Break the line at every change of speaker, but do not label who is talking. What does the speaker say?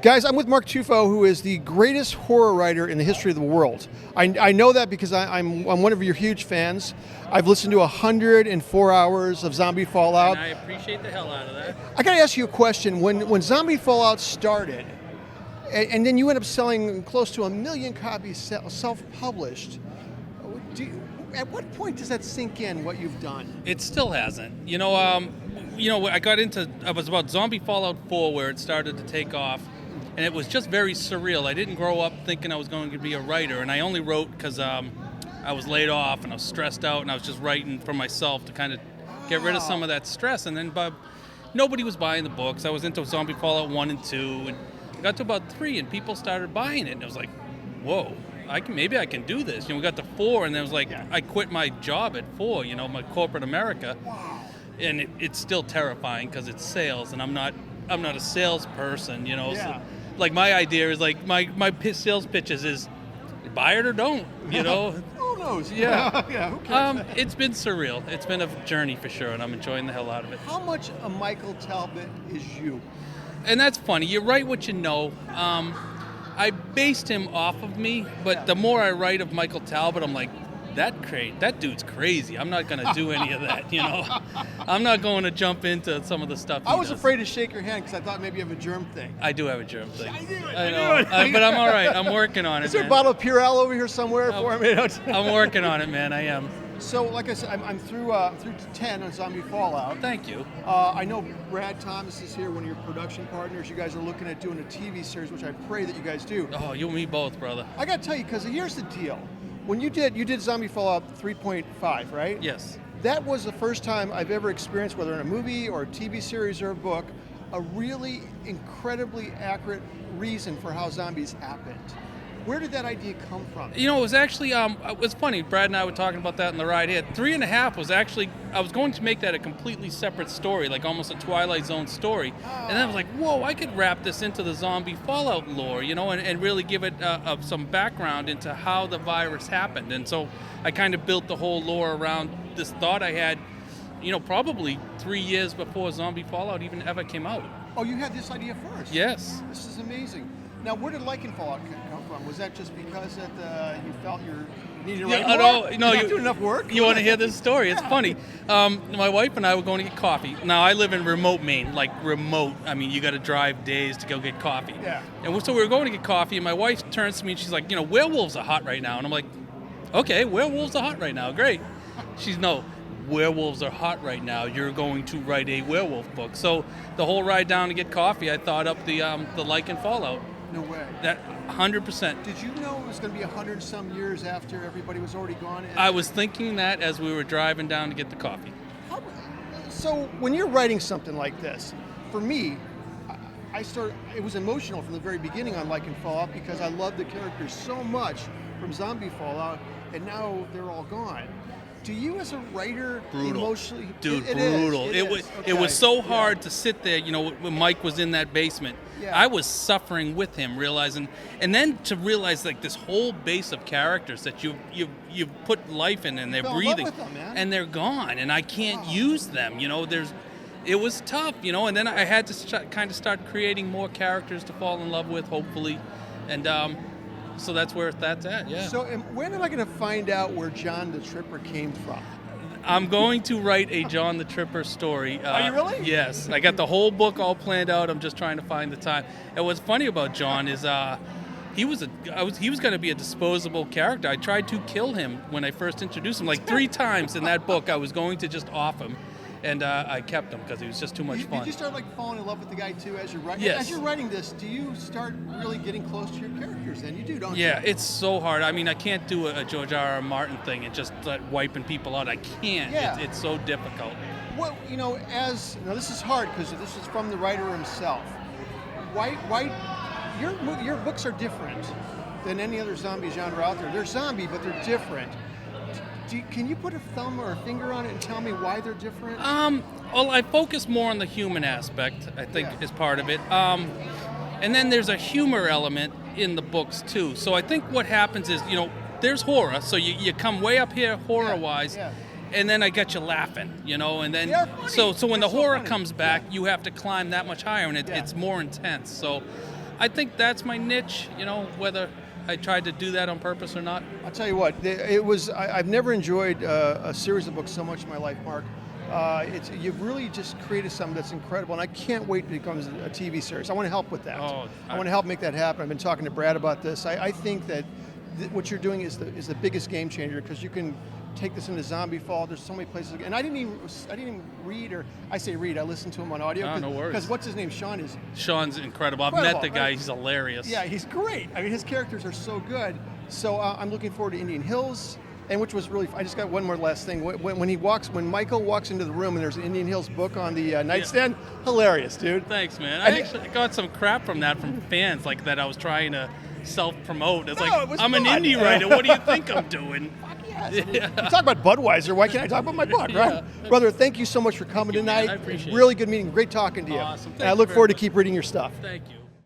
Guys, I'm with Mark Tufo, who is the greatest horror writer in the history of the world. I know that because I'm one of your huge fans. I've listened to 104 hours of Zombie Fallout.
And I appreciate the hell out of that.
I got to ask you a question. When Zombie Fallout started, and then you end up selling close to 1 million copies self-published, at what point does that sink in, what you've done?
It still hasn't. I was about Zombie Fallout 4 where it started to take off, and it was just very surreal. I didn't grow up thinking I was going to be a writer, and I only wrote because I was laid off and I was stressed out, and I was just writing for myself to kind of get rid of some of that stress. And then nobody was buying the books. I was into Zombie Fallout 1 and 2, and I got to about 3, and people started buying it, and I was like, whoa. Maybe I can do this. We got to 4, and it was like I quit my job at 4. My corporate America, and it's still terrifying because it's sales, and I'm not a salesperson. So, like my idea is like my sales pitches is buy it or don't.
Who knows?
Yeah.
Yeah. Who cares?
It's been surreal. It's been a journey for sure, and I'm enjoying the hell out of it.
How much of Michael Talbot is you?
And that's funny. You write what you know. I based him off of me, but the more I write of Michael Talbot, I'm like, that dude's crazy. I'm not going to do any of that, I'm not going to jump into some of the stuff he
I was
does.
afraid to shake your hand because I thought maybe you have a germ thing.
I do have a germ thing.
I knew it.
I know. But I'm all right. I'm working on it,
Is there
man.
a bottle of Purell over here somewhere for me?
I'm working on it, man. I am.
So, like I said, I'm through 10 on Zombie Fallout.
Thank you.
I know Brad Thomas is here, one of your production partners. You guys are looking at doing a TV series, which I pray that you guys do.
Oh, you and me both, brother.
I got to tell you, because here's the deal. When you did Zombie Fallout 3.5, right?
Yes.
That was the first time I've ever experienced, whether in a movie or a TV series or a book, a really incredibly accurate reason for how zombies happened. Where did that idea come from?
It was actually, it was funny. Brad and I were talking about that in the ride here. 3.5 was actually, I was going to make that a completely separate story, like almost a Twilight Zone story. And then I was like, whoa, I could wrap this into the Zombie Fallout lore, and really give it some background into how the virus happened. And so I kind of built the whole lore around this thought I had, probably 3 years before Zombie Fallout even ever came out.
Oh, you had this idea first?
Yes.
This is amazing. Now, where did Lycan Fallout come from? Was that just because you felt you needed to write more?
No,
you're not doing enough work?
You want to hear this story? It's funny. My wife and I were going to get coffee. Now, I live in remote Maine, like remote. I mean, you got to drive days to go get coffee.
Yeah.
And so we were going to get coffee, and my wife turns to me and she's like, werewolves are hot right now. And I'm like, okay, werewolves are hot right now. Great. She's, no, werewolves are hot right now. You're going to write a werewolf book. So the whole ride down to get coffee, I thought up the Lycan Fallout.
No way.
That 100%.
Did you know it was going to be 100 some years after everybody was already gone?
I was thinking that as we were driving down to get the coffee.
So when you're writing something like this, for me, it was emotional from the very beginning on Lycan Fallout because I loved the characters so much from Zombie Fallout, and now they're all gone. Do you, as a writer, emotionally?
Dude,
it
brutal.
Is.
It was so hard to sit there, when Mike was in that basement.
Yeah.
I was suffering with him, realizing, and then to realize like this whole base of characters that you've put life in, and they're breathing,
with them, man.
and they're gone, and I can't use them. It was tough, and then I had to kind of start creating more characters to fall in love with, hopefully, and so that's where that's at. Yeah.
So when am I going to find out where John the Tripper came from?
I'm going to write a John the Tripper story.
Are you really?
Yes. I got the whole book all planned out. I'm just trying to find the time. And what's funny about John is he was going to be a disposable character. I tried to kill him when I first introduced him. Like 3 times in that book, I was going to just off him. And I kept him because he was just too much fun.
Did you start falling in love with the guy too as you're writing?
Yes.
As you're writing this, do you start really getting close to your characters? Then you do, don't you?
Yeah, it's so hard. I mean, I can't do a George R.R. Martin thing and just wiping people out. I can't.
Yeah.
It's so difficult.
Well, now this is hard because this is from the writer himself. Why your books are different than any other zombie genre out there. They're zombie, but they're different. Can you put a thumb or a finger on it and tell me why they're different?
Well, I focus more on the human aspect, I think, is part of it. And then there's a humor element in the books, too. So I think what happens is, there's horror. So you come way up here horror-wise, and then I get you laughing, and then so when the horror comes back, you have to climb that much higher, and it's more intense. So I think that's my niche. Whether I tried to do that on purpose or not.
I'll tell you what, it was. I've never enjoyed a series of books so much in my life, Mark. You've really just created something that's incredible, and I can't wait to become a TV series. I want to help with that. I want to help make that happen. I've been talking to Brad about this. I think that what you're doing is the biggest game changer, because you can take this into Zombie Fall. There's so many places, and I didn't even read, or I say read. I listened to him on audio.
Oh, no worries.
Because what's his name? Sean's
incredible. I've met the guy. Right? He's hilarious.
Yeah, he's great. I mean, his characters are so good. So I'm looking forward to Indian Hills. And which was really, I just got one more last thing. When Michael walks into the room and there's an Indian Hills book on the nightstand, hilarious, dude.
Thanks, man. I actually got some crap from fans like that I was trying to self-promote. It's I'm an indie writer. What do you think I'm doing?
Fuck yes. You talk about Budweiser. Why can't I talk about my book, right? Brother, thank you so much for coming tonight.
Man, I appreciate
really good meeting. Great talking to you.
Awesome.
And I look forward to keep reading your stuff.
Thank you.